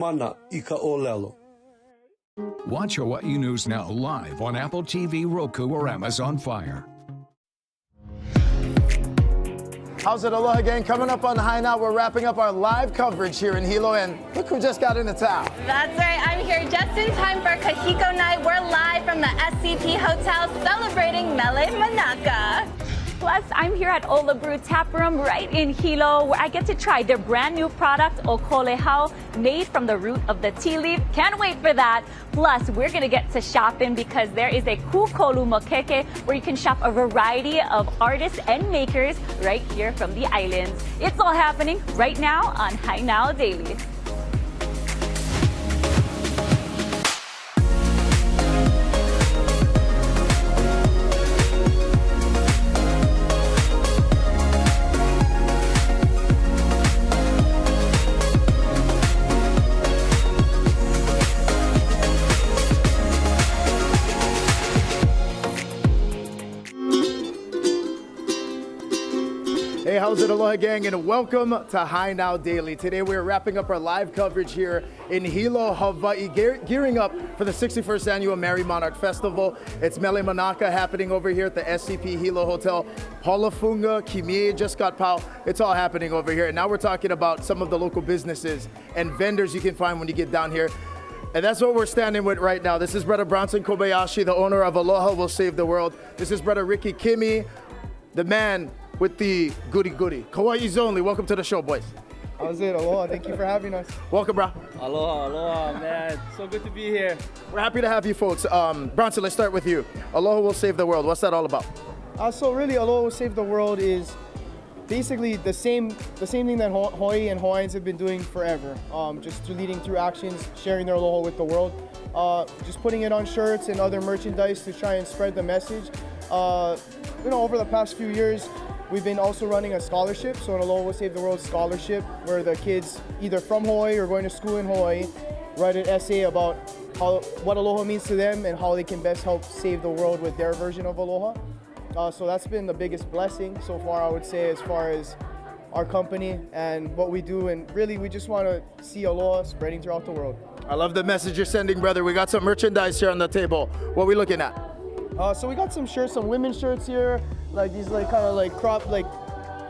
Mana ika olelo. Watch Hawaii News Now live on Apple TV, Roku, or Amazon Fire. How's it, Aloha gang? Coming up on High Now, we're wrapping up our live coverage here in Hilo, and look who just got into town. That's right, I'm here just in time for Kahiko Night. We're live from the SCP Hotel celebrating Mele Manaka. Plus, I'm here at Ola Brew Tap Room right in Hilo, where I get to try their brand new product, Okelehao, made from the root of the tea leaf. Can't wait for that. Plus, we're going to get to shopping because there is a kukolu mokeke where you can shop a variety of artists and makers right here from the islands. It's all happening right now on High Now Daily. Hey, how's it, Aloha gang, and welcome to High Now Daily. Today we're wrapping up our live coverage here in Hilo, Hawaii, gearing up for the 61st annual Merry Monarch Festival. It's Mele Manaka happening over here at the SCP Hilo Hotel. Halafunga, Kimie, just got pau. It's all happening over here. And now we're talking about some of the local businesses and vendors you can find when you get down here. And that's what we're standing with right now. This is Brother Bronson Kobayashi, the owner of Aloha Will Save the World. This is Brother Ricky Kimi, the man with the goody. Kauai's only. Welcome to the show, boys. How's it? Aloha. Thank you for having us. Welcome, bro. Aloha, man. So good to be here. We're happy to have you folks. Bronson, let's start with you. Aloha Will Save the World. What's that all about? So really, Aloha Will Save the World is basically the same thing that Hawaii and Hawaiians have been doing forever. Just leading through actions, sharing their aloha with the world. Just putting it on shirts and other merchandise to try and spread the message. Over the past few years, we've been also running a scholarship, so an Aloha Will Save the World scholarship, where the kids either from Hawaii or going to school in Hawaii write an essay about what aloha means to them and how they can best help save the world with their version of aloha. So that's been the biggest blessing so far, I would say, as far as our company and what we do. And really, we just want to see aloha spreading throughout the world. I love the message you're sending, brother. We got some merchandise here on the table. What are we looking at? So we got some shirts, some women's shirts here, like these kind of crop,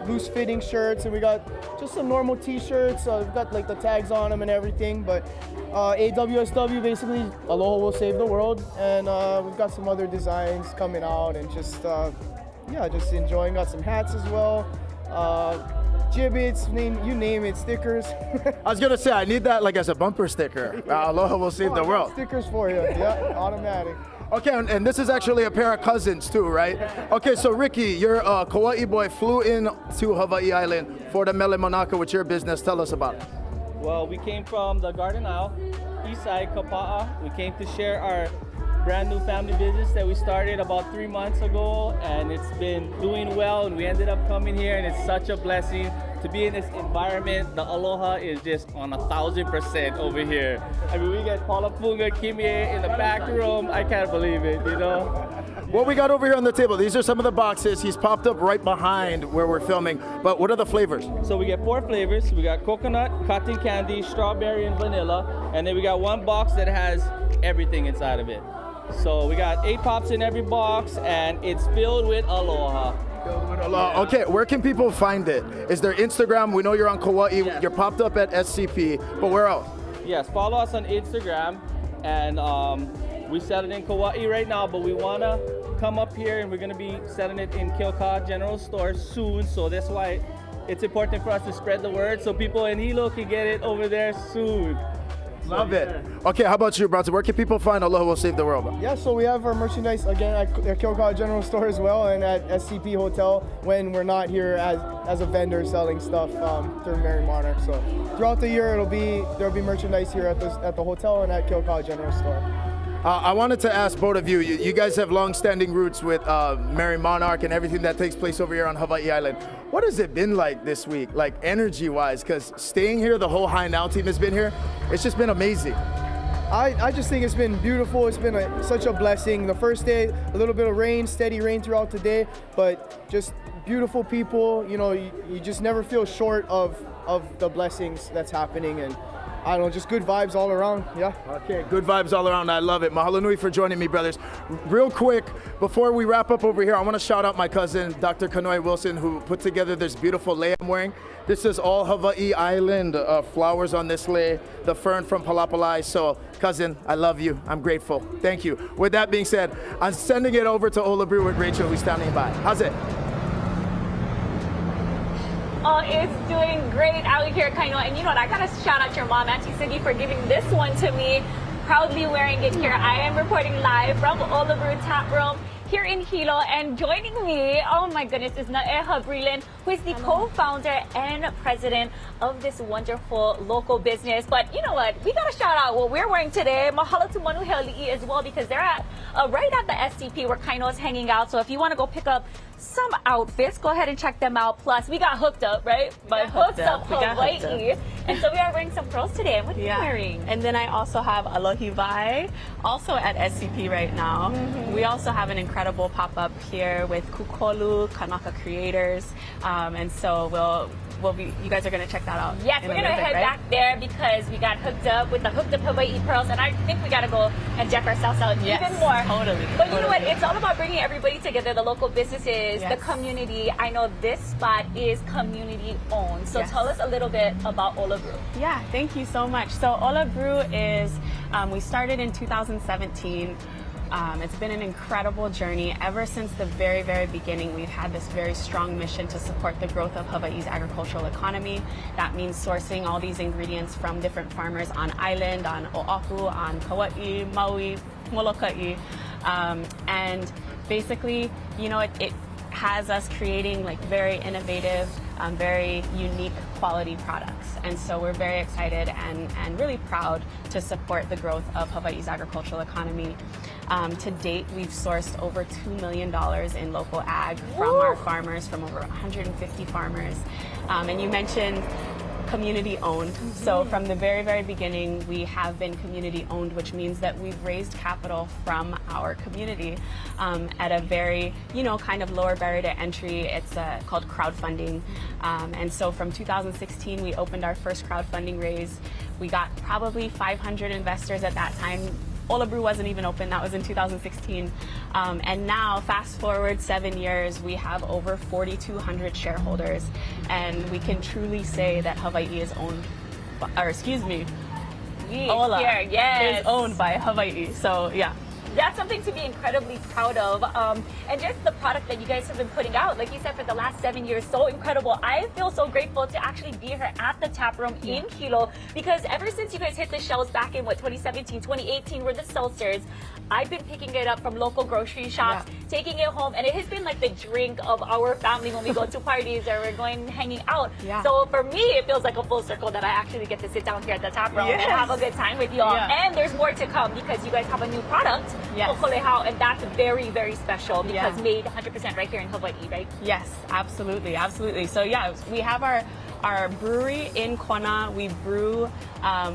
loose fitting shirts, and we got just some normal t-shirts. We've got the tags on them and everything, but AWSW, basically Aloha Will Save the World, and we've got some other designs coming out, and just enjoying. Got some hats as well, gibbets, you name it, stickers. I was gonna say, I need that as a bumper sticker. Aloha Will Save the World. Stickers for you, yeah, automatic. Okay, and this is actually a pair of cousins too, right? Okay, so Ricky, you're a Kauai boy, flew in to Hawaii Island for the Mele Manaka with your business. Tell us about it. Well, we came from the Garden Isle, east side, Kapa'a. We came to share our brand new family business that we started about 3 months ago, and it's been doing well, and we ended up coming here, and it's such a blessing to be in this environment. The aloha is just on 1,000% over here. I mean, we get Halafunga, Kimie in the back room. I can't believe it, What we got over here on the table, these are some of the boxes. He's popped up right behind where we're filming. But what are the flavors? So we get 4 flavors. We got coconut, cotton candy, strawberry, and vanilla. And then we got 1 box that has everything inside of it. So we got 8 pops in every box, and it's filled with aloha. Okay, where can people find it? Is there Instagram? We know you're on Kauai. Yes. You're popped up at SCP, but where else? Yes, follow us on Instagram, and we sell it in Kauai right now, but we want to come up here, and we're going to be selling it in Keokea General Store soon, so that's why it's important for us to spread the word so people in Hilo can get it over there soon. Love it. Okay, how about you, Bronson? Where can people find Aloha Will Save the World? Yeah, so we have our merchandise again at Keokea General Store as well, and at SCP Hotel when we're not here as a vendor selling stuff during Merry Monarch. So throughout the year, there'll be merchandise here at the hotel and at Keokea General Store. I wanted to ask both of you. You guys have long-standing roots with Merry Monarch and everything that takes place over here on Hawaii Island. What has it been like this week, energy-wise? Because staying here, the whole High Now team has been here. It's just been amazing. I just think it's been beautiful. It's been such a blessing. The first day, a little bit of rain, steady rain throughout the day, but just beautiful people. You just never feel short of the blessings that's happening, and I don't know, just good vibes all around. Yeah. Okay, good vibes all around. I love it. Mahalo nui for joining me, brothers. Real quick, before we wrap up over here, I want to shout out my cousin, Dr. Kanoi Wilson, who put together this beautiful lei I'm wearing. This is all Hawaii Island flowers on this lei, the fern from Palapalai. So, cousin, I love you. I'm grateful. Thank you. With that being said, I'm sending it over to Ola Brew with Rachel, who's standing by. How's it? Oh, it's doing great out here, Kaino. And you know what? I gotta shout out your mom, Auntie Cindy, for giving this one to me. Proudly wearing it here. I am reporting live from Ola Brew Tap Room here in Hilo, and joining me, oh my goodness, is Naeha Breland, who is the co-founder and president of this wonderful local business. But you know what? We gotta shout out what we're wearing today. Mahalo to Manu Heli'i as well, because they're at right at the SCP where Kaino is hanging out. So if you want to go pick up some outfits, go ahead and check them out. Plus, we got hooked up, right? By Hooked Up Hawaii. And so we are wearing some pearls today. And what are you wearing? And then I also have Alohi Vai, also at SCP right now. We also have an incredible pop-up here with Kukolu, Kanaka creators. And so you guys are going to check that out. Yes, we're going to head back there because we got hooked up with the Hooked Up Hawaii pearls, and I think we got to go and check ourselves out even more. Totally. But you know what? It's all about bringing everybody together, the local businesses, the community. I know this spot is community owned. So tell us a little bit about Ola Brew. Yeah, thank you so much. So Ola Brew is, we started in 2017. It's been an incredible journey. Ever since the very, very beginning, we've had this very strong mission to support the growth of Hawaii's agricultural economy. That means sourcing all these ingredients from different farmers on island, on Oahu, on Kauai, Maui, Molokai. And basically, you know, it has us creating like very innovative, very unique quality products. And so we're very excited and really proud to support the growth of Hawaii's agricultural economy. To date, we've sourced over $2 million in local ag from our farmers, from over 150 farmers. And you mentioned community owned. So from the very, very beginning, we have been community owned, which means that we've raised capital from our community at a very, you know, kind of lower barrier to entry. It's called crowdfunding. And so from 2016, we opened our first crowdfunding raise. We got probably 500 investors at that time. Ola Brew wasn't even open, that was in 2016. And now, fast forward 7 years, we have over 4,200 shareholders. And we can truly say that Hawaii is owned, Ola is owned by Hawaii. So yeah. That's something to be incredibly proud of. And just the product that you guys have been putting out, like you said, for the last 7 years, so incredible. I feel so grateful to actually be here at the tap room in Hilo, because ever since you guys hit the shelves back in 2017, 2018, were the seltzers, I've been picking it up from local grocery shops, taking it home, and it has been like the drink of our family when we go to parties or we're going hanging out. So for me, it feels like a full circle that I actually get to sit down here at the tap room and have a good time with y'all. And there's more to come because you guys have a new product, Okelehao, and that's very, very special because made 100% right here in Hawaii, right? Yes, absolutely, absolutely. So yeah, we have our brewery in Kona. We brew,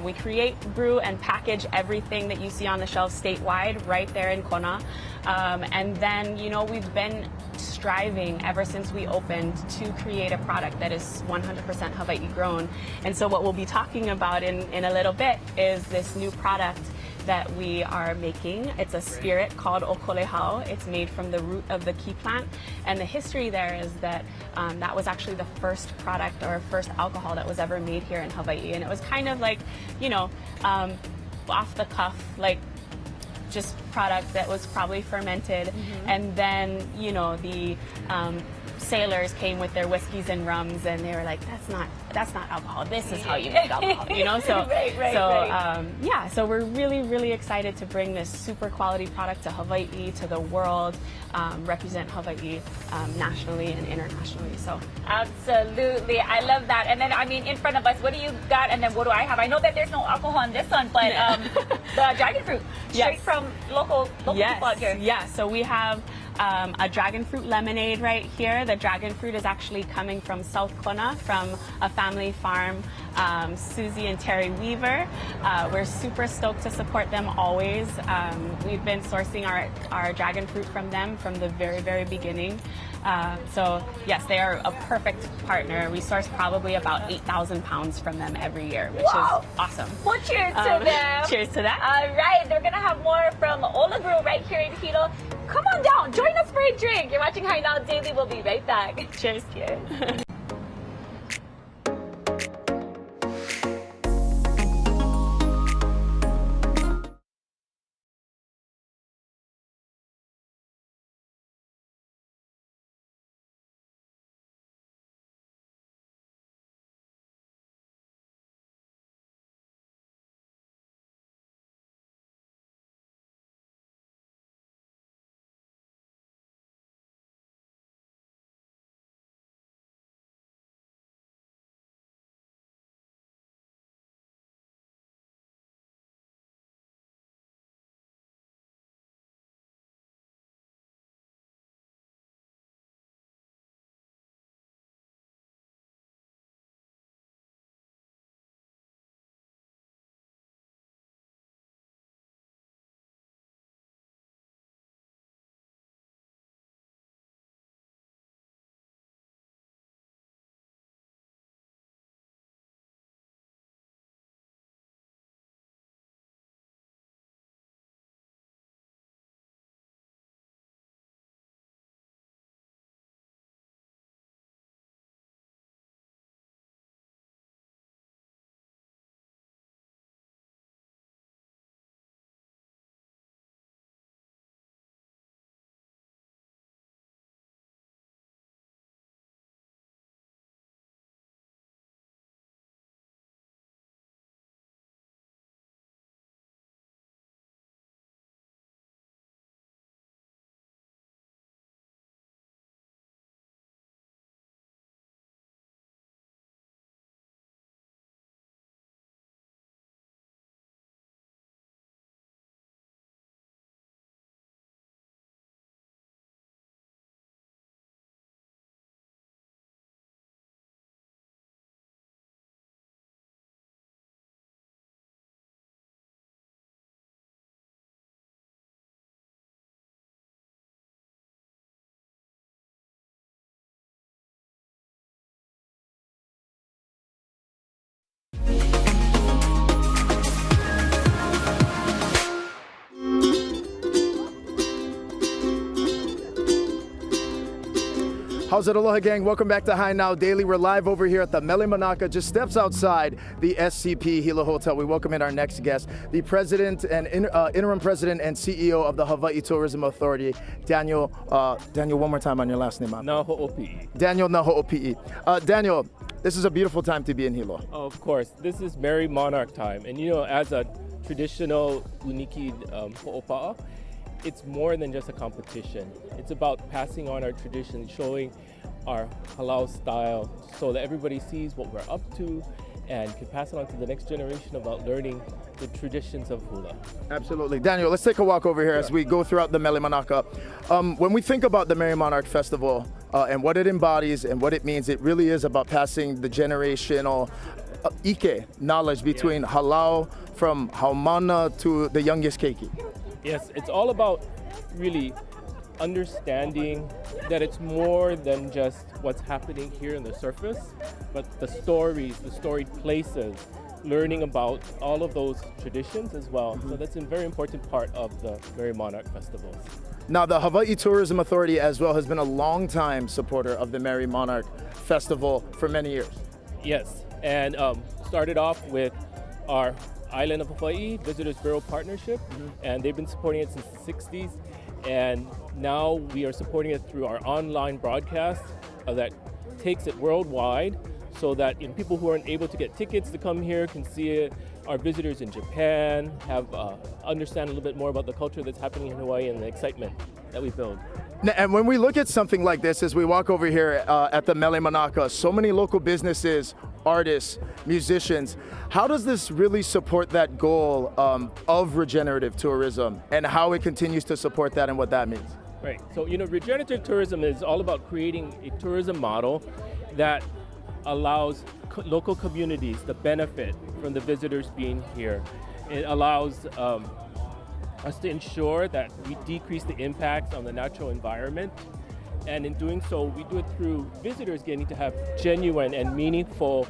we create, brew, and package everything that you see on the shelves statewide right there in Kona. And then, you know, we've been striving ever since we opened to create a product that is 100% Hawaii grown. And so what we'll be talking about in a little bit is this new product that we are making. It's a spirit called Okelehao. It's made from the root of the key plant. And the history there is that that was actually the first product or first alcohol that was ever made here in Hawaii. And it was kind of like, you know, off the cuff, like just product that was probably fermented. And then, you know, the sailors came with their whiskeys and rums, and they were like, that's not alcohol. This is how you make alcohol, you know? So, yeah, so we're really, really excited to bring this super quality product to Hawaii, to the world, represent Hawaii nationally and internationally. So absolutely, I love that. And then, I mean, in front of us, what do you got? And then what do I have? I know that there's no alcohol on this one, but the dragon fruit, straight from local people out here. Yeah, so we have a dragon fruit lemonade right here. The dragon fruit is actually coming from South Kona, from a family farm, Susie and Terry Weaver. We're super stoked to support them always. We've been sourcing our dragon fruit from them from the very, very beginning. So yes, they are a perfect partner. We source probably about 8,000 pounds from them every year, which is awesome. Well, cheers to them. Cheers to that. All right, they're gonna have more from Ola Brew right here in Hilo. Come on down, join us for a drink. You're watching High Now Daily. We'll be right back. Cheers. How's it, aloha gang? Welcome back to High Now Daily. We're live over here at the Mele Manaka, just steps outside the SCP Hilo Hotel. We welcome in our next guest, the president and interim president and CEO of the Hawaii Tourism Authority, Daniel. Daniel, one more time on your last name. Naho'opi'i. Daniel Naho'opi'i. Daniel, this is a beautiful time to be in Hilo. Of course, this is Merry Monarch time. And you know, as a traditional uniki ho'opa'a, it's more than just a competition. It's about passing on our tradition, showing our halal style so that everybody sees what we're up to and can pass it on to the next generation about learning the traditions of hula. Absolutely. Daniel, let's take a walk over here as we go throughout the Mele Manaka. When we think about the Merry Monarch Festival and what it embodies and what it means, it really is about passing the generational ike knowledge between halal from haumana to the youngest keiki. Yes, it's all about really understanding that it's more than just what's happening here on the surface, but the stories, the storied places, learning about all of those traditions as well. So that's a very important part of the Merry Monarch festivals. Now, the Hawaii Tourism Authority as well has been a long-time supporter of the Merry Monarch Festival for many years. Yes, and started off with our Island of Hawaii Visitors Bureau partnership, and they've been supporting it since the 60s. And now we are supporting it through our online broadcast that takes it worldwide, so that people who aren't able to get tickets to come here can see it. Our visitors in Japan have understand a little bit more about the culture that's happening in Hawaii and the excitement that we build. And when we look at something like this, as we walk over here at the Mele Manaka, so many local businesses, artists, musicians, how does this really support that goal of regenerative tourism and how it continues to support that and what that means? Right. So, regenerative tourism is all about creating a tourism model that allows local communities to benefit from the visitors being here. It allows us to ensure that we decrease the impacts on the natural environment. And in doing so, we do it through visitors getting to have genuine and meaningful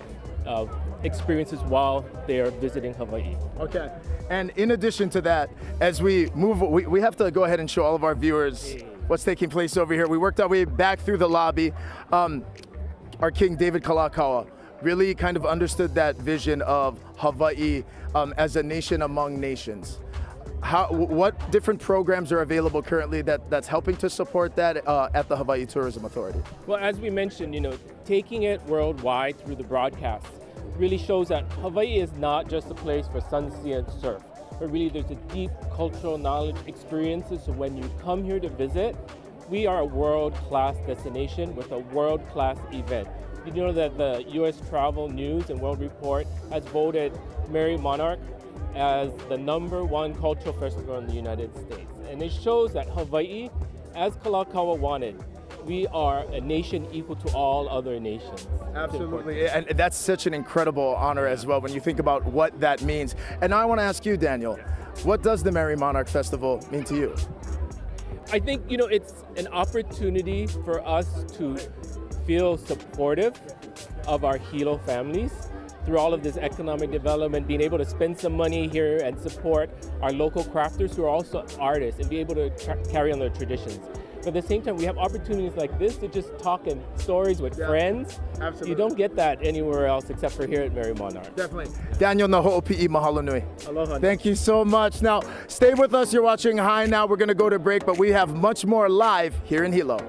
experiences while they are visiting Hawaii. Okay. And in addition to that, as we move, we have to go ahead and show all of our viewers what's taking place over here. We worked our way back through the lobby. Our King David Kalakaua really kind of understood that vision of Hawaii as a nation among nations. What different programs are available currently that's helping to support that at the Hawaii Tourism Authority? Well, as we mentioned, taking it worldwide through the broadcast really shows that Hawaii is not just a place for sunsea and surf, but really there's a deep cultural knowledge experiences. So when you come here to visit, we are a world-class destination with a world-class event. You know that the U.S. Travel News and World Report has voted Merry Monarch as the #1 cultural festival in the United States. And it shows that Hawaii, as Kalakaua wanted, we are a nation equal to all other nations. Absolutely, and that's such an incredible honor as well when you think about what that means. And now I want to ask you, Daniel, what does the Merry Monarch Festival mean to you? I think, it's an opportunity for us to feel supportive of our Hilo families through all of this economic development, being able to spend some money here and support our local crafters who are also artists and be able to carry on their traditions. But at the same time, we have opportunities like this to just talk and stories with friends. Absolutely. You don't get that anywhere else except for here at Merry Monarch. Definitely. Daniel, na ho'opi'i, mahalo nui. Aloha. Thank you so much. Now, stay with us. You're watching High Now. We're going to go to break, but we have much more live here in Hilo.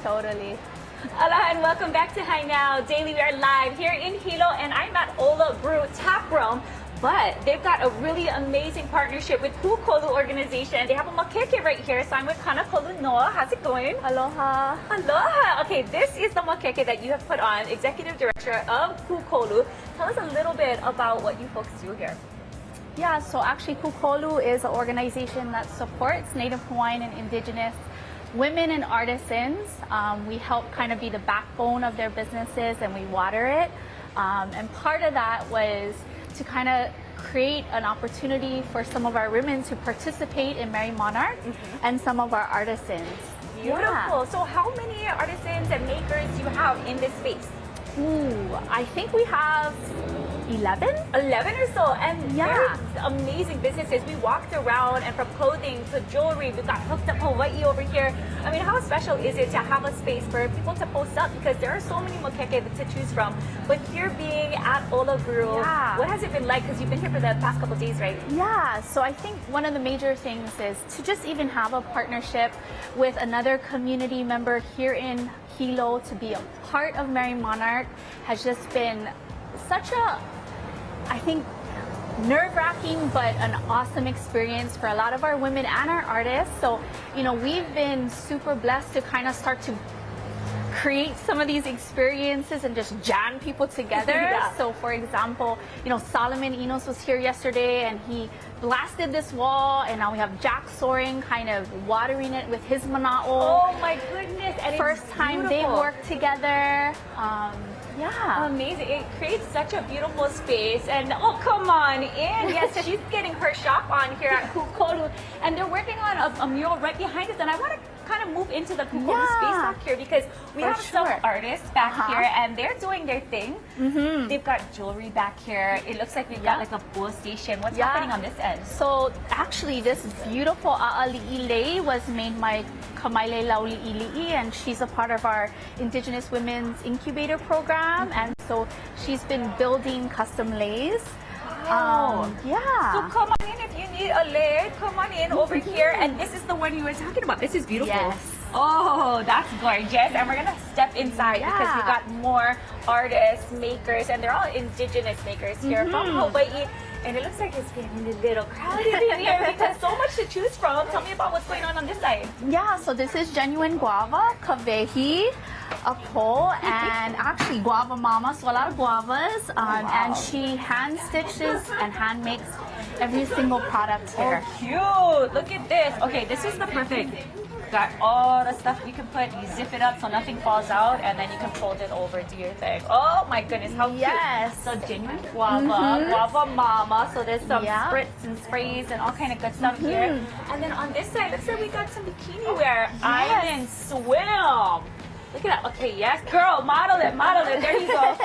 Totally. Aloha and welcome back to High Now Daily. We are live here in Hilo and I'm at Ola Brew Tap Room. But they've got a really amazing partnership with Kukolu organization. They have a makeke right here. So I'm with Kanakolu Noah. How's it going? Aloha. Aloha. Okay, this is the makeke that you have put on, Executive Director of Kukolu. Tell us a little bit about what you folks do here. Yeah, so actually Kukolu is an organization that supports Native Hawaiian and indigenous women and artisans. We help kind of be the backbone of their businesses and we water it. And part of that was to kind of create an opportunity for some of our women to participate in Merry Monarch and some of our artisans. Beautiful. Yeah. So how many artisans and makers do you have in this space? Ooh, I think we have 11? 11 or so, and Yeah. they're amazing businesses. We walked around, and from clothing to jewelry, we've got Hooked Up Hawaii over here. I mean, how special is it to have a space for people to post up, because there are so many makeke to choose from. But here being at Ola Brew, Yeah. what has it been like? Because you've been here for the past couple of days, right? Yeah, so I think one of the major things is to just even have a partnership with another community member here in Hilo to be a part of Merry Monarch has just been such a, I think, nerve-wracking but an awesome experience for a lot of our women and our artists. So, you know, we've been super blessed to kind of start to create some of these experiences and just jam people together. Yeah. So for example, you know, Solomon Enos was here yesterday and he blasted this wall, and now we have Jack Soaring kind of watering it with his mana'o. Oh my goodness. And First it's time they beautiful. worked together. Yeah. Amazing. It creates such a beautiful space. And oh, come on in. Yes, she's getting her shop on here at Kukolu. And they're working on a mural right behind us. And I want to kind of move into the Kukolu Yeah. space back here, because we For have some sure. artists back Uh-huh. here and they're doing their thing. They've got jewelry back here. It looks like we've got Yeah. like a bull station. What's Yeah. happening on this end? So actually this beautiful a'ali'ilei was made by Kamaile Lauli'ili'i, and she's a part of our Indigenous Women's Incubator Program, and so she's been building custom leis. Yeah. So come on in if you need a lid. Come on in over here. And this is the one you were talking about. This is beautiful. Yes. Oh, that's gorgeous. And we're going to step inside because we Yeah. got more artists, makers, and they're all indigenous makers here from Hawaii. And it looks like it's getting a little crowded in here because so much to choose from. Tell me about what's going on this side. Yeah, so this is genuine guava, kavehi, apo, and actually guava mama, so a lot of guavas. And she hand stitches and hand makes every single product here. Cute. Look at this. Okay, this is the perfect. Got all the stuff you can put. You zip it up so nothing falls out, and then you can fold it over to your thing. Oh my goodness, how cute! Yes. So genuine guava, guava mama. So there's some Yeah. spritz and sprays and all kind of good stuff here. And then on this side, looks like we got some bikini wear. Island swim. Look at that. Okay, yes, girl, model it, model it. There you go.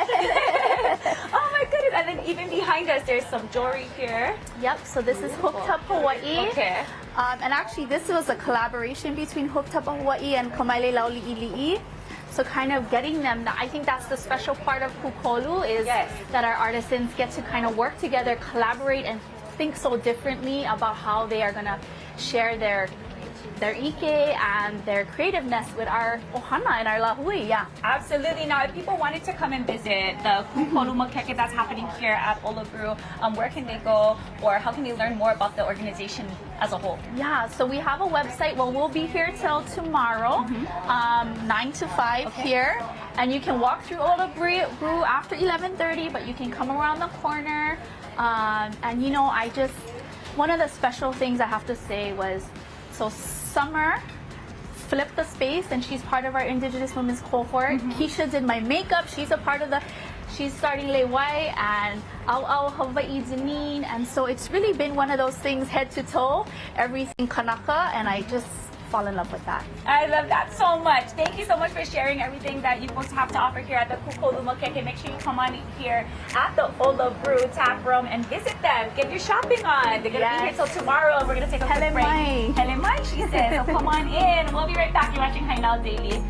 Oh my goodness! And then even behind us, there's some jewelry here. Yep, so this is Hooked Up Hawaii. Okay. And actually this was a collaboration between Hooked Up Hawaii and Kamaile Lauli'ili'i. So kind of getting them, I think that's the special part of Kukolu is Yes. that our artisans get to kind of work together, collaborate, and think so differently about how they are gonna share their ike and their creativeness with our ohana and our lahui. Yeah. Absolutely. Now, if people wanted to come and visit the Kukolu Makeke that's happening here at Ola Brew, where can they go, or how can they learn more about the organization as a whole? Yeah, so we have a website. Well, we'll be here till tomorrow, 9 to 5 here. And you can walk through Ola Brew after 11:30, but you can come around the corner. And you know, one of the special things I have to say was, so Summer flipped the space, and she's part of our Indigenous Women's cohort. Keisha did my makeup. She's starting Lewai and Au Hawaii Janine, and so it's really been one of those things head to toe, everything Kanaka, and I just fall in love with that. I love that so much. Thank you so much for sharing everything that you folks have to offer here at the Kukolu Makeke. Make sure you come on here at the Ola Brew tap room and visit them. Get your shopping on. They're going to be here till tomorrow. We're going to take a quick break. Hele mai, she says. So come on in. We'll be right back. You're watching Hainao Daily.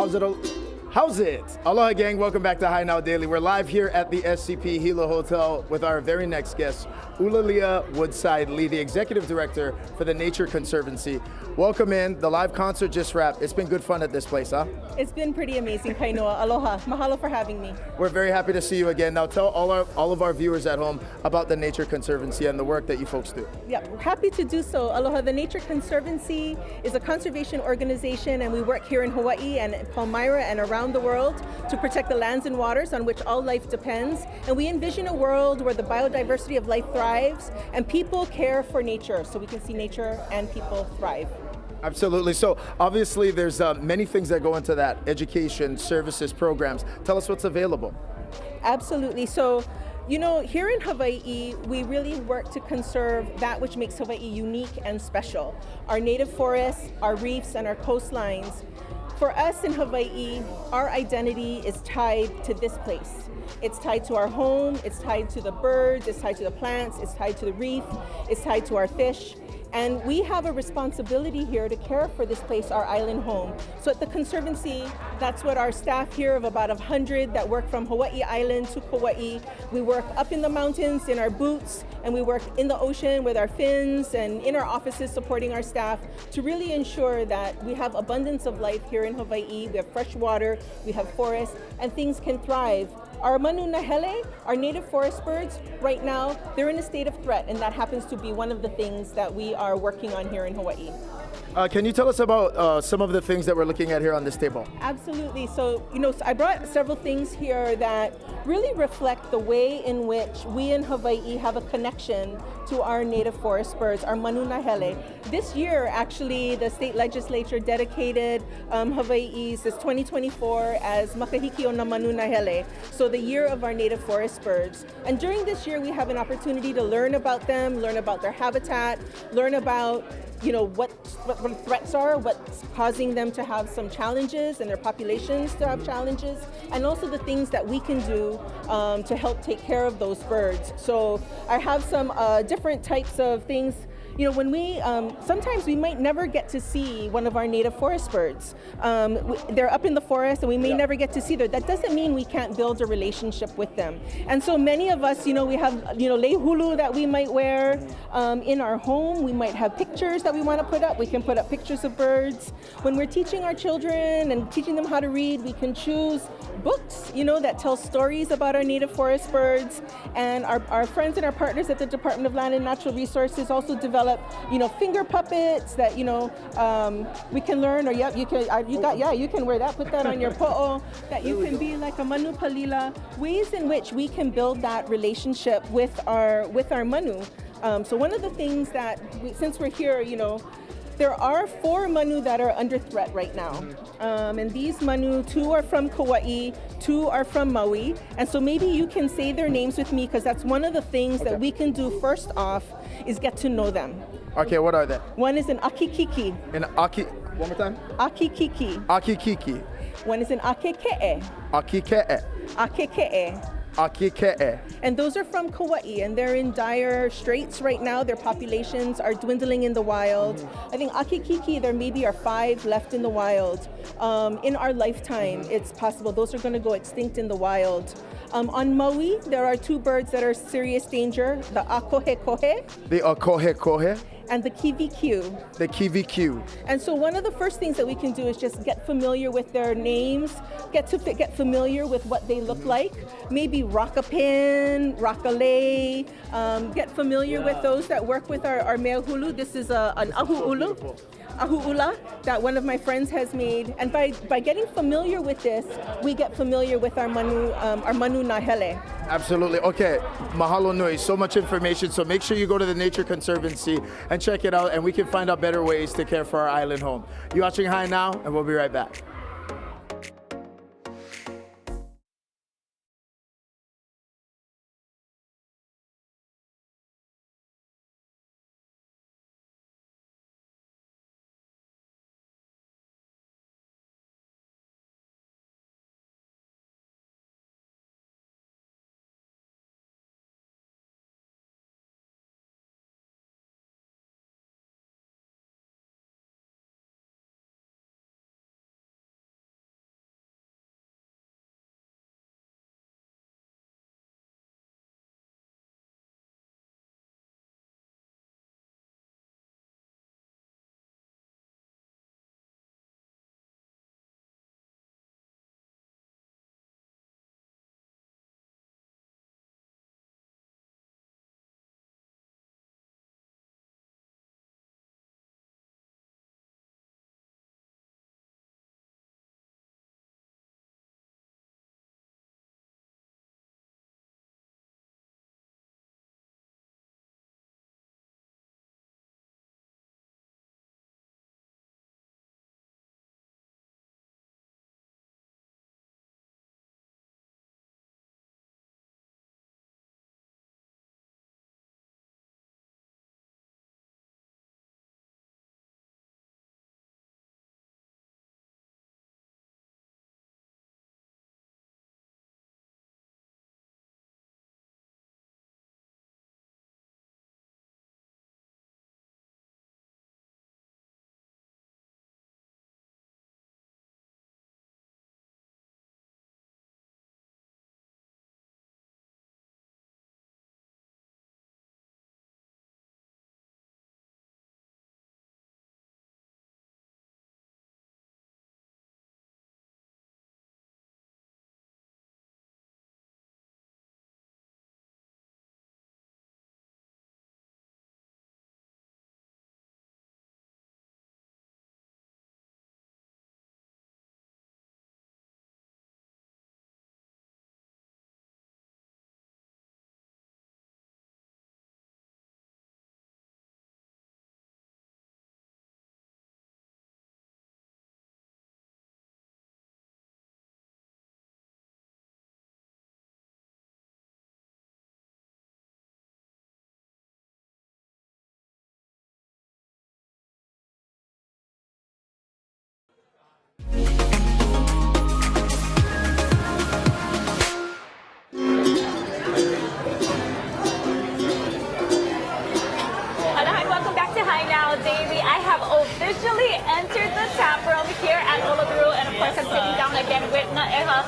How's it? How's it? Aloha gang, welcome back to High Now Daily. We're live here at the SCP Hilo Hotel with our very next guest, Ulalia Woodside Lee, the Executive Director for the Nature Conservancy. Welcome in. The live concert just wrapped. It's been good fun at this place, huh? It's been pretty amazing, Kainoa. Aloha. Mahalo for having me. We're very happy to see you again. Now tell all of our viewers at home about the Nature Conservancy and the work that you folks do. Yeah, we're happy to do so. Aloha. The Nature Conservancy is a conservation organization, and we work here in Hawaii and Palmyra and around the world to protect the lands and waters on which all life depends. And we envision a world where the biodiversity of life thrives and people care for nature, so we can see nature and people thrive. Absolutely. So obviously there's many things that go into that: education, services, programs. Tell us what's available. Absolutely. So, you know, here in Hawaii, we really work to conserve that which makes Hawaii unique and special. Our native forests, our reefs, and our coastlines. For us in Hawaii, our identity is tied to this place. It's tied to our home, it's tied to the birds, it's tied to the plants, it's tied to the reef, it's tied to our fish. And we have a responsibility here to care for this place, our island home. So at the Conservancy, that's what our staff here of about 100 that work from Hawaii Island to Kauai. We work up in the mountains in our boots, and we work in the ocean with our fins, and in our offices supporting our staff to really ensure that we have abundance of life here in Hawaii. We have fresh water, we have forests, and things can thrive. Our manu nahele, our native forest birds, right now, they're in a state of threat, and that happens to be one of the things that we are working on here in Hawaii. Can you tell us about some of the things that we're looking at here on this table? Absolutely. So, you know, I brought several things here that really reflect the way in which we in Hawaii have a connection to our native forest birds, our manu nahele. This year, actually, the state legislature dedicated Hawaii's this 2024 as Makahiki o na manu nahele, so the year of our native forest birds. And during this year, we have an opportunity to learn about them, learn about their habitat, learn about what threats are, what's causing them to have some challenges and their populations to have challenges, and also the things that we can do to help take care of those birds. So I have some different types of things. You know, when we, sometimes we might never get to see one of our native forest birds. They're up in the forest and we may never get to see them. That doesn't mean we can't build a relationship with them. And so many of us, we have, lei hulu that we might wear in our home. We might have pictures that we want to put up. We can put up pictures of birds. When we're teaching our children and teaching them how to read, we can choose books, that tell stories about our native forest birds. And our friends and our partners at the Department of Land and Natural Resources also develop finger puppets that we can learn, or you can wear that, put that on your po'o, that you can be like a manu palila. Ways in which we can build that relationship with our manu. So one of the things that since we're here, there are 4 manu that are under threat right now. And these manu, 2 are from Kauai, 2 are from Maui. And so maybe you can say their names with me, because that's one of the things that we can do first off is get to know them. Okay, what are they? One is an akikiki. One more time? Akikiki. Akikiki. One is an akeke'e. Akike'e. Akeke'e. Akike'e. And those are from Kauai, and they're in dire straits right now. Their populations are dwindling in the wild. I think akikiki, there maybe are 5 left in the wild. In our lifetime, it's possible those are going to go extinct in the wild. On Maui, there are 2 birds that are serious danger, the akohekohe. The akohekohe. And the kiwikiu. The kiwikiu. And so one of the first things that we can do is just get familiar with their names, get familiar with what they look like. Maybe rockapin, rockalei, get familiar with those that work with our meahulu. This is an ahu'ula that one of my friends has made. And by getting familiar with this, we get familiar with our manu nahele. Absolutely. Okay, mahalo nui. So much information. So make sure you go to the Nature Conservancy and check it out, and we can find out better ways to care for our island home. You're watching High Now, and we'll be right back. officially entered the tap room here at Ola Brew, and of course I'm sitting down again with Naeha.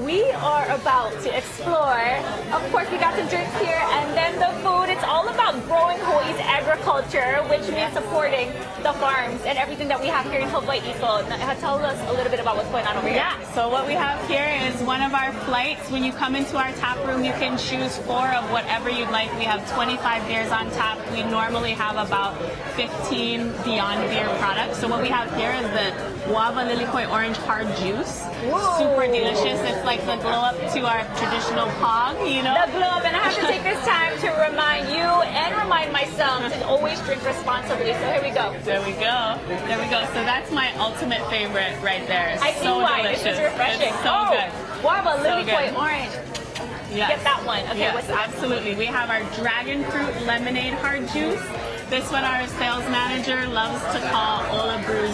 We are about to explore. Of course, we got some drinks here, and then the food. It's all about growing Hawaii's agriculture, which means supporting the farms and everything that we have here in Hawaii. So, Naeha, tell us a little bit about what's going on over here. Yeah, so what we have here is one of our flights. When you come into our tap room, you can choose 4 of whatever you'd like. We have 25 beers on tap. We normally have about 15 Beyond Beer products. So what we have here is the guava lilikoi orange hard juice. Whoa. Super delicious. It's like the glow up to our traditional pog, you know? The glow up, and I have to take this time to remind you and remind myself to always drink responsibly. So here we go. There we go. There we go. So that's my ultimate favorite right there. I see so why. delicious. This is refreshing. It's so good. Guava So lilikoi good. orange. Yes. Get that one. Okay, Yes, what's that? absolutely. We have our dragon fruit lemonade hard juice. This one our sales manager loves to call Ola Brew's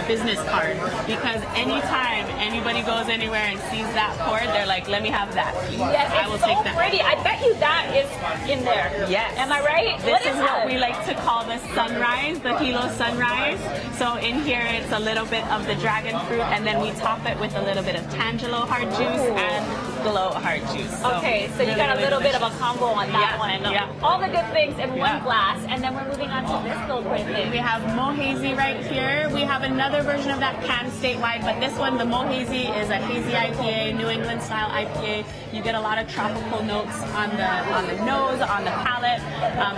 business card, because anytime anybody goes anywhere and sees that pour, they're like, let me have that. Yes, I will it's so take that. pretty. I bet you that is in there. Yes. Am I right? This What is that? what we like to call the sunrise, the Hilo sunrise. So in here it's a little bit of the dragon fruit, and then we top it with a little bit of Tangelo hard juice and Glow hard juice. Okay, so you got a little bit of a combo on that one. Yeah. All the good things in one glass, and then we're moving on to this little great thing. We have Mo Hazy right here. We have another version of that canned statewide, but this one, the Mo Hazy, is a hazy IPA, New England style IPA. You get a lot of tropical notes on the nose, on the palate.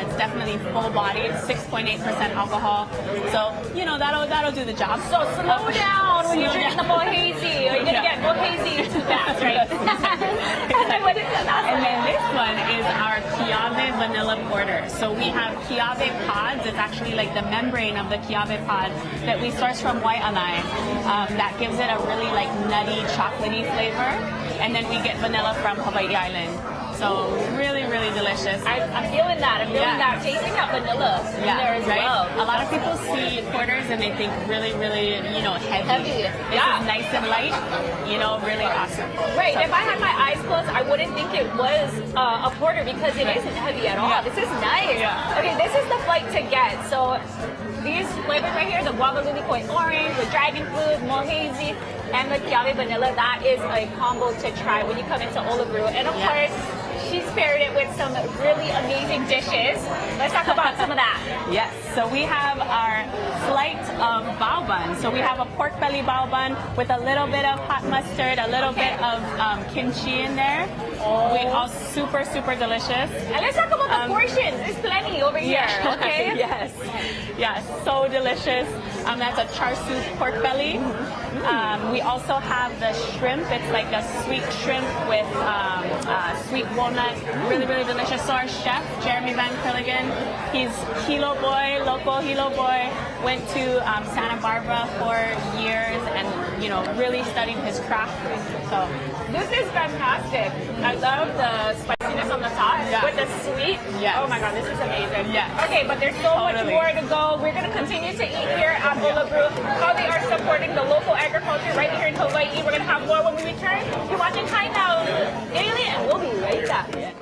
It's definitely full bodied, 6.8% alcohol. So you know that'll do the job. So slow down when you're drinking the Mo Hazy, or you're gonna get Mo Hazy too fast, right? And then what is that? And then this one is our Kiave vanilla porter. So we have Kiave pods. It's actually like the membrane of the Kiave pod that we source from Wai'anae. That gives it a really like nutty, chocolatey flavor. And then we get vanilla from Hawaii Island. So really, really delicious. I'm feeling that. I'm feeling that. Tasting that vanilla in there as right? well. A lot of people see porters and they think really, really, heavy. This is nice and light, really awesome. Right. So, If I had my eyes closed, I wouldn't think it was a porter, because it isn't heavy at all. Yeah. This is nice. Yeah. Okay, this is the flight to get. So these flavors right here, the guava lilikoi orange, the dragon fruit, Mo Hazy, and the Kiave vanilla, that is a combo to try when you come into Ola Brew. And of course, she's paired it with some really amazing dishes. Let's talk about some of that. Yes, so we have our flight of bao bun. So we have a pork belly bao bun with a little bit of hot mustard, a little bit of kimchi in there. We all super, super delicious. And let's talk about the portions. There's plenty over here, okay? Yes, so delicious. That's a char siu pork belly. We also have the shrimp. It's like a sweet shrimp with sweet walnut. Really, really delicious. So our chef, Jeremy Van Pilligan, he's Hilo boy, local Hilo boy, went to Santa Barbara for years and, really studied his craft. So this is fantastic. I love the spiciness on the top with the sweet. Yeah. Oh my god, this is amazing. Yeah. Okay, but there's so much more to go. We're going to continue to eat here at Ola Brew. How they are supporting the local agriculture right here in Hawaii. We're going to have more when we return. You're watching Hi Now Daily, and we'll be right back.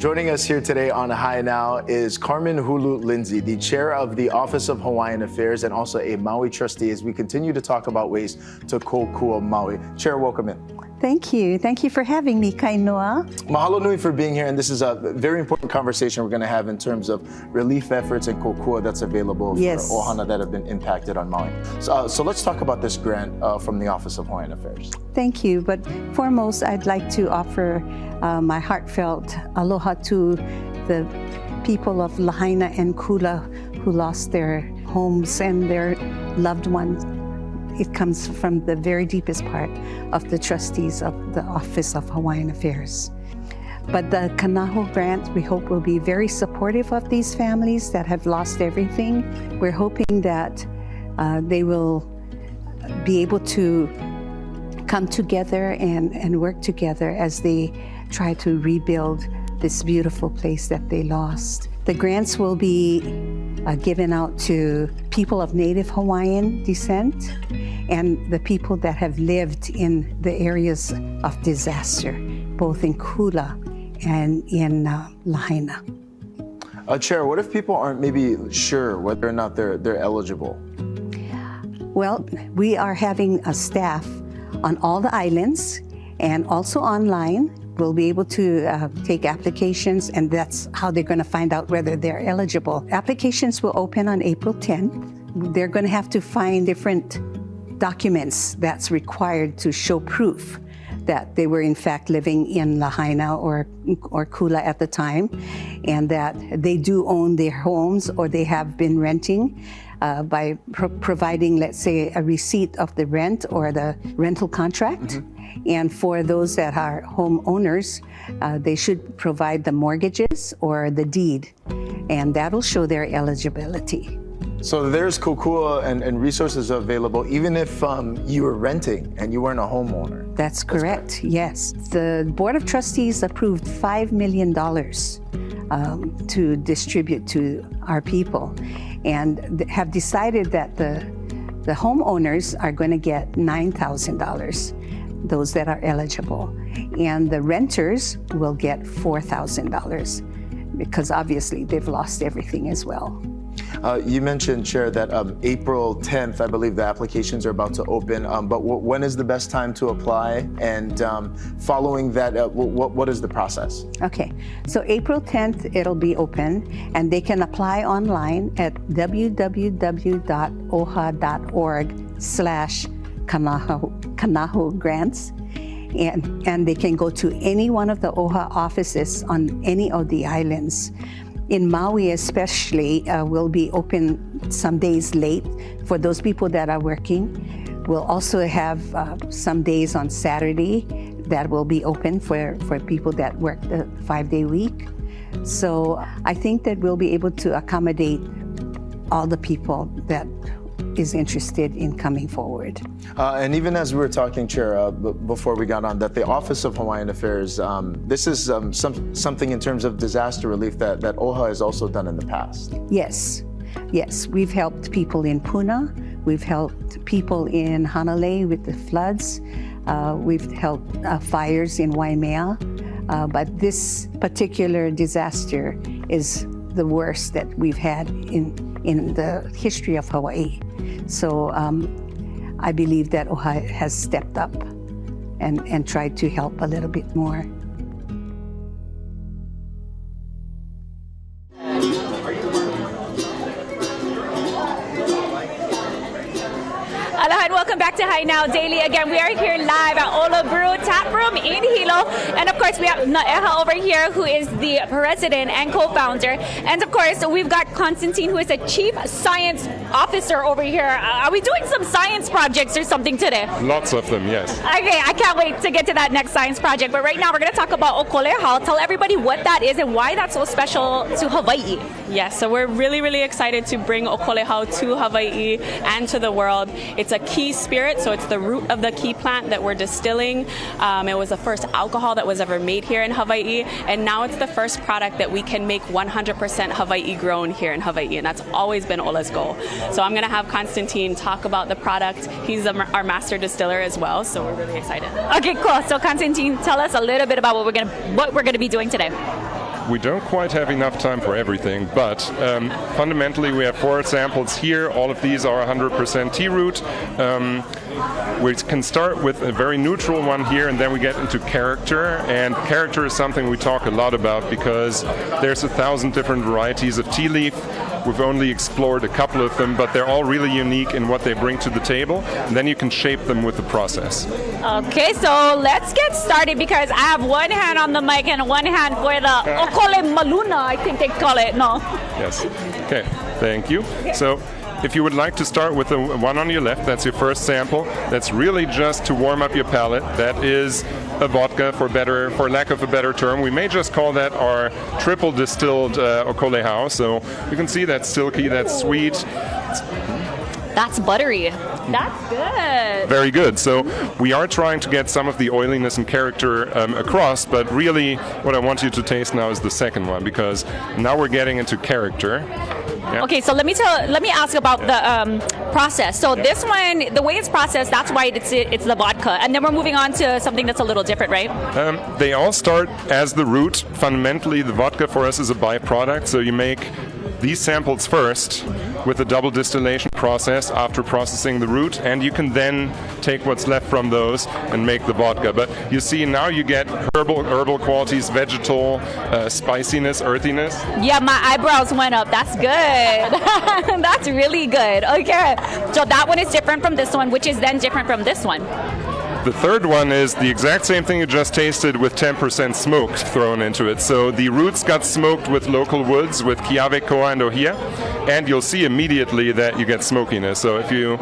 Joining us here today on High Now is Carmen Hulu Lindsay, the chair of the Office of Hawaiian Affairs and also a Maui trustee, as we continue to talk about ways to kokua Maui. Chair, welcome in. Thank you. Thank you for having me, Kainoa. Mahalo nui for being here, and this is a very important conversation we're going to have in terms of relief efforts and kokua that's available for ohana that have been impacted on Maui. So let's talk about this grant from the Office of Hawaiian Affairs. Thank you. But foremost, I'd like to offer my heartfelt aloha to the people of Lahaina and Kula who lost their homes and their loved ones. It comes from the very deepest part of the trustees of the Office of Hawaiian Affairs. But the Kanaho grant, we hope, will be very supportive of these families that have lost everything. We're hoping that they will be able to come together and work together as they try to rebuild this beautiful place that they lost. The grants will be given out to people of Native Hawaiian descent and the people that have lived in the areas of disaster, both in Kula and in Lahaina. Chair, what if people aren't maybe sure whether or not they're eligible? Well, we are having a staff on all the islands and also online. We'll be able to take applications, and that's how they're going to find out whether they're eligible. Applications will open on April 10th. They're going to have to find different documents that's required to show proof that they were in fact living in Lahaina or Kula at the time, and that they do own their homes or they have been renting by providing, let's say, a receipt of the rent or the rental contract. And for those that are homeowners, they should provide the mortgages or the deed, and that'll show their eligibility. So there's kokua and resources available even if you were renting and you weren't a homeowner. That's correct, yes. The Board of Trustees approved $5 million to distribute to our people, and have decided that the homeowners are going to get $9,000. Those that are eligible, and the renters will get $4,000 because obviously they've lost everything as well. You mentioned, Chair, that April 10th, I believe the applications are about to open, but when is the best time to apply? And following that, what is the process? Okay, so April 10th, it'll be open, and they can apply online at www.oha.org/Kanaho grants, and they can go to any one of the OHA offices on any of the islands. In Maui especially, will be open some days late for those people that are working. We'll also have some days on Saturday that will be open for people that work the 5-day week. So I think that we'll be able to accommodate all the people that is interested in coming forward. And even as we were talking, Chair, before we got on, that the Office of Hawaiian Affairs, this is something in terms of disaster relief that OHA has also done in the past. Yes, we've helped people in Puna, we've helped people in Hanalei with the floods, we've helped fires in Waimea, but this particular disaster is the worst that we've had in the history of Hawaii. So I believe that OHA has stepped up and tried to help a little bit more. Aloha and welcome back to High Now Daily. Again, we are here live at Ola Brew Tap Room in Hilo. And of course, we have Naeha over here, who is the president and co-founder. And of course, we've got Constantine, who is a chief science officer over here. Are we doing some science projects or something today? Lots of them, yes. Okay, I can't wait to get to that next science project. But right now, we're going to talk about Okelehao. Tell everybody what that is and why that's so special to Hawaii. Yes, so we're really, really excited to bring Okelehao to Hawaii and to the world. It's a key spirit, so it's the root of the key plant that we're distilling. It was the first alcohol that was ever made here in Hawaii, and now it's the first product that we can make 100% Hawaii grown here in Hawaii, and that's always been Ola's goal. So I'm going to have Constantine talk about the product. He's our master distiller as well, so we're really excited. Okay, cool. So Constantine, tell us a little bit about what we're going to be doing today. we don't quite have enough time for everything, but fundamentally we have 4 samples here. All of these are 100% tea root. We can start with a very neutral one here, and then we get into character. And character is something we talk a lot about because there's 1,000 different varieties of tea leaf. We've only explored a couple of them, but they're all really unique in what they bring to the table. And then you can shape them with the process. Okay, so let's get started because I have one hand on the mic and one hand for the Okole Maluna, I think they call it. No. Yes. Okay, thank you. So if you would like to start with the one on your left, that's your first sample. That's really just to warm up your palate. That is a vodka, for lack of a better term. We may just call that our triple distilled Okelehao. So you can see that's silky, that's sweet. That's buttery. That's good. Very good. So we are trying to get some of the oiliness and character across, but really what I want you to taste now is the second one, because now we're getting into character. Yeah. Okay, so let me ask about the process. So this one, the way it's processed, that's why it's the vodka, and then we're moving on to something that's a little different, right? They all start as the root. Fundamentally, the vodka for us is a byproduct. So you make these samples first with a double distillation process after processing the root, and you can then take what's left from those and make the vodka. But you see now you get herbal qualities, vegetal, spiciness, earthiness. Yeah, my eyebrows went up. That's good. That's really good. Okay, so that one is different from this one, which is then different from this one. The third one is the exact same thing you just tasted with 10% smoke thrown into it. So the roots got smoked with local woods, with kiave, koa, and ohia, and you'll see immediately that you get smokiness. So if you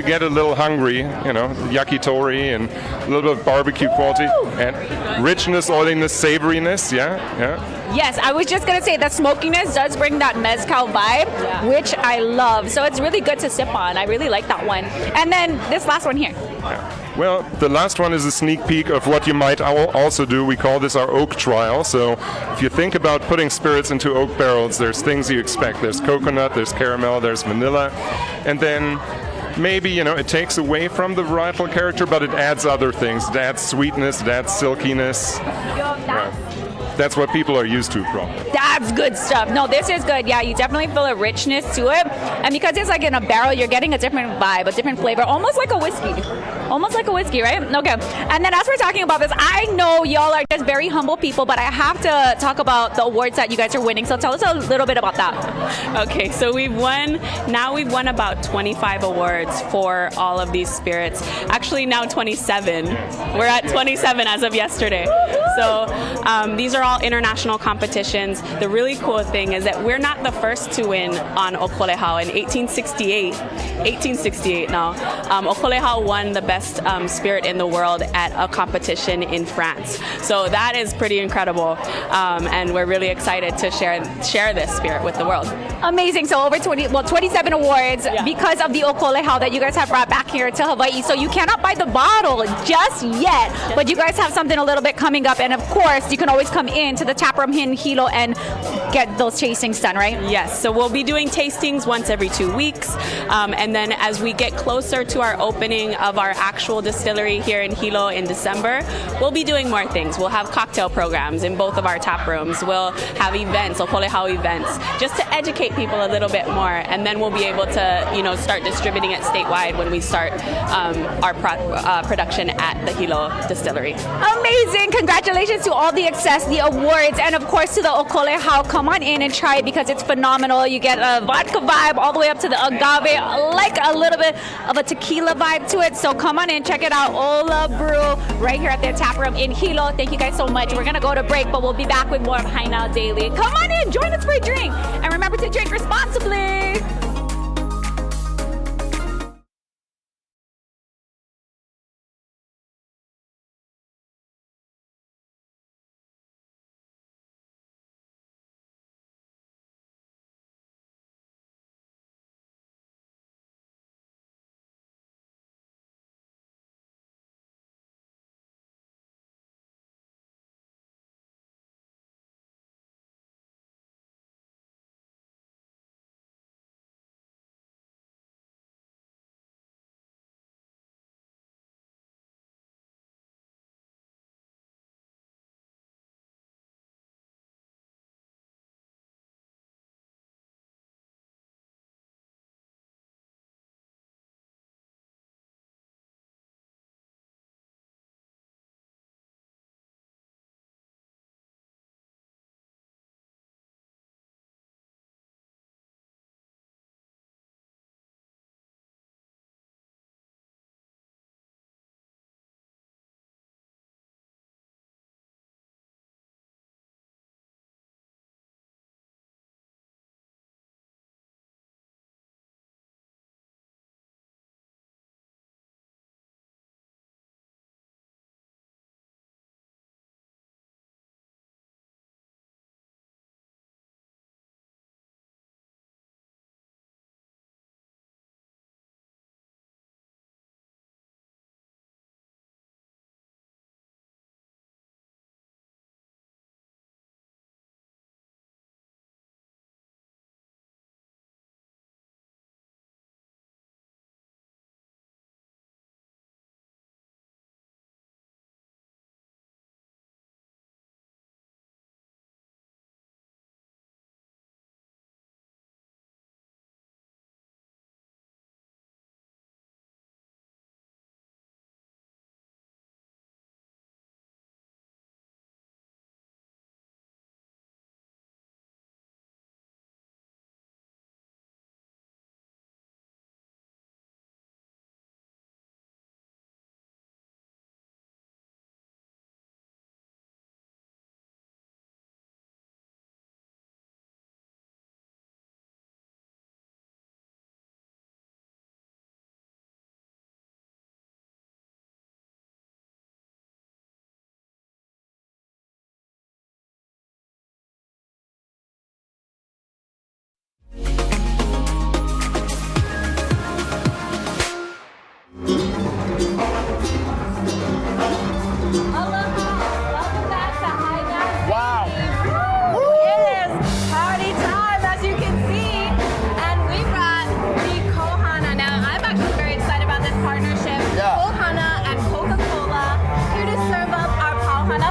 get a little hungry, yakitori and a little bit of barbecue quality and richness, oiliness, savoriness, yeah. Yes, I was just going to say that smokiness does bring that mezcal vibe, which I love. So it's really good to sip on. I really like that one. And then this last one here. Yeah. Well, the last one is a sneak peek of what you might also do. We call this our oak trial. So if you think about putting spirits into oak barrels, there's things you expect. There's coconut, there's caramel, there's vanilla. And then maybe, it takes away from the varietal character, but it adds other things. It adds sweetness, it adds silkiness. That's what people are used to, probably. That's good stuff. No, this is good. Yeah, you definitely feel a richness to it. And because it's like in a barrel, you're getting a different vibe, a different flavor, almost like a whiskey. Almost like a whiskey, right? Okay. And then as we're talking about this, I know y'all are just very humble people, but I have to talk about the awards that you guys are winning. So tell us a little bit about that. Okay, so we've won about 25 awards for all of these spirits. Actually, now 27. We're at 27 as of yesterday. So these are all international competitions. The really cool thing is that we're not the first to win on Okelehao. In 1868 now, Okelehao won the best spirit in the world at a competition in France. So that is pretty incredible, and we're really excited to share this spirit with the world. Amazing. So over 27 awards because of the Okelehao that you guys have brought back here to Hawaii. So you cannot buy the bottle just yet, but you guys have something a little bit coming up, and of course you can always come in to the tap room in Hilo and get those tastings done, right? Yes, so we'll be doing tastings once every 2 weeks, and then as we get closer to our opening of our actual distillery here in Hilo in December, we'll be doing more things. We'll have cocktail programs in both of our tap rooms. We'll have events, Okelehao events, just to educate people a little bit more, and then we'll be able to, start distributing it statewide when we start our production at the Hilo distillery. Amazing! Congratulations to all the success, the awards, and of course to the Okelehao. Come on in and try it because it's phenomenal. You get a vodka vibe all the way up to the agave, like a little bit of a tequila vibe to it. So come on in, check it out. Ola Brew right here at their tap room in Hilo. Thank you guys so much. We're gonna go to break, but we'll be back with more of High Now Daily. Come on in, join us for a drink, and remember to drink responsibly.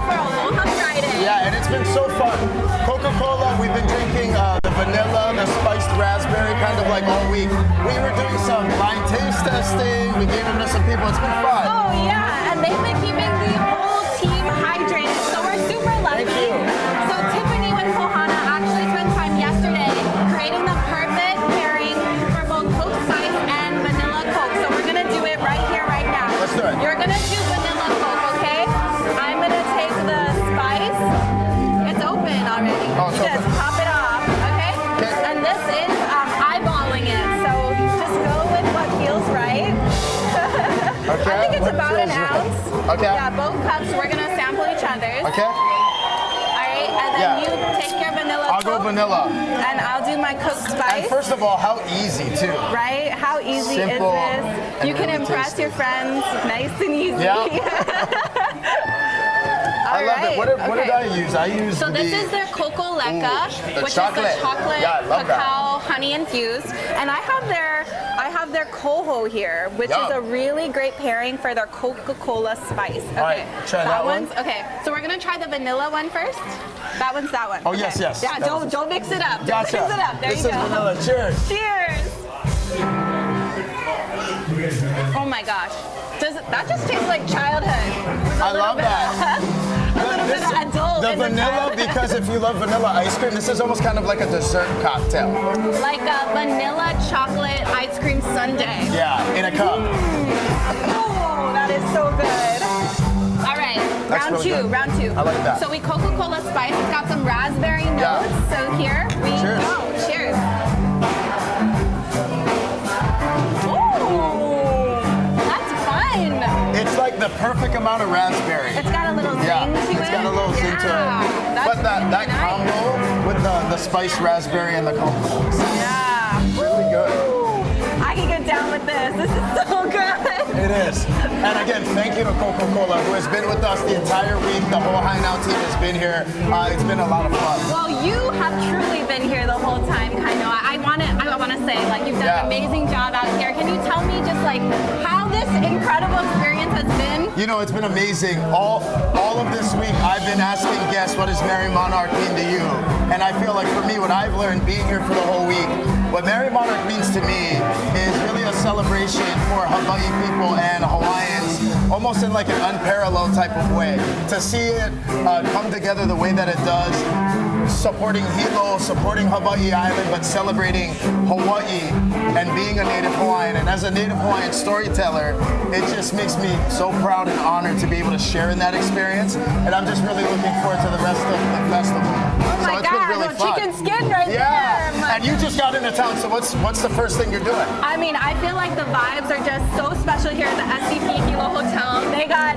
for Aloha Friday. Yeah, and it's been so fun. Coca-Cola, we've been drinking the vanilla, the spiced raspberry, kind of like all week. We were doing some blind taste testing. We gave them to some people. It's been fun. Oh yeah, and they've been keeping the whole team hydrated, so we're super lucky. Thank you. So Tiffany with Kohana actually spent time yesterday creating the perfect pairing for both Coke Spice and Vanilla Coke. So we're gonna do it right here, right now. Let's do it. You're gonna do Vanilla Coke, okay? I'm gonna take the spice. It's open already. Oh, it's Just open. pop it off, okay? And this is eyeballing it, so just go with what feels right. Okay. I think it's what about an feels right? ounce. Okay. Yeah, both cups. We're gonna sample each other's. Okay. All right, and then Yeah. you take your vanilla. I'll go Coke, vanilla. and I'll do my Coke Spice. And first of all, how easy too. Right? How easy Simple is this? and You can really impress tasty. your friends, nice and easy. Yeah. I love it. What did I use? I used So this the- is their Coco Leca, the which chocolate. is the chocolate Yeah, I love that. cacao honey infused, and I have their coho here, which Yum. is a really great pairing for their Coca-Cola spice. Okay, All right, try that one. one's okay. So we're gonna try the vanilla one first. That one's that one. Oh, Okay. yes, yes. Yeah, That don't was- mix it up. Don't Gotcha. mix it up. There This you is go. vanilla. Cheers. Cheers. Oh my gosh. That just tastes like childhood. I love that. A little bit of adult The in the vanilla, childhood. because if you love vanilla ice cream, this is almost kind of like a dessert cocktail. Like a vanilla chocolate ice cream sundae. Yeah, in a cup. Oh, that is so good. All right, That's round really two, good. round two. I like that. So we Coca-Cola spice. It's got some raspberry notes. Yeah. So here we Cheers. go. Cheers. Ooh, that's fun. It's like the perfect amount of raspberry. It's got a little zing Yeah, to it. it's got a little zing to Yeah, it. that's But that really nice. combo with the spiced raspberry and the Coca-Cola, Yeah. really good. I can get down with this. This is so good. It is. And again, thank you to Coca-Cola, who has been with us the entire week. The whole High Now team has been here. It's been a lot of fun. Well, you have truly been here the whole time, Kaino. I want to say, like, you've done an amazing job out here. Can you tell me just like how this incredible experience has been? You know, it's been amazing. All of this week, I've been asking guests, what does Merry Monarch mean to you? And I feel like for me, what I've learned being here for the whole week, what Merry Monarch means to me is really a celebration for Hawaii people and Hawaiians, almost in like an unparalleled type of way. To see it come together the way that it does, supporting Hilo, supporting Hawaii Island, but celebrating Hawaii and being a native Hawaiian. And as a native Hawaiian storyteller, it just makes me so proud and honored to be able to share in that experience. And I'm just really looking forward to the rest of the festival. Oh my so it's God, been really no fun. chicken skin right Yeah, there. and you just got into town, so what's the first thing you're doing? I mean, I feel like the vibes are just so special here at the SCP Hilo Hotel. They got,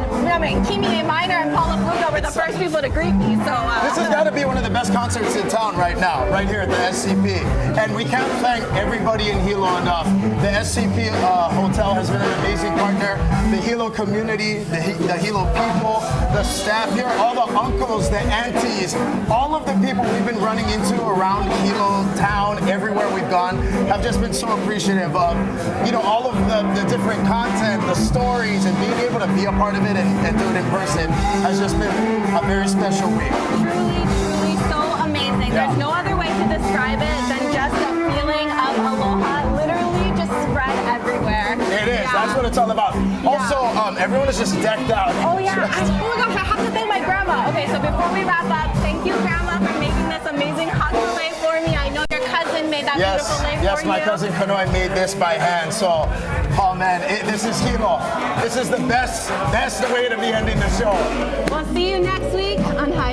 Kimi A. Minor and Paula Frugo were the first people to greet me, so. This has got to be one of the best concerts in town right now, right here at the SCP. And we can't thank everybody in Hilo enough. The SCP Hotel has been an amazing partner. The Hilo community, the Hilo people, the staff here, all the uncles, the aunties, all of the people we've been running into around Hilo town, everywhere we've gone, have just been so appreciative of, all of the different content, the stories, and being able to be a part of it and do it in person has just been a very special week. Truly, truly so amazing. Yeah. There's no other way to describe it than just a feeling of aloha literally just spread everywhere. It is. That's what it's all about. Also, everyone is just decked out. Oh yeah. Oh my gosh, I have to thank my grandma. Okay, so before we wrap up, thank you, Grandma, for making this amazing hot filet for me. I know your cousin made that beautiful filet for you. Yes, my cousin Kanoi made this by hand. So, oh man, this is Hilo. This is the best way to be ending the show. We'll see you next week on High.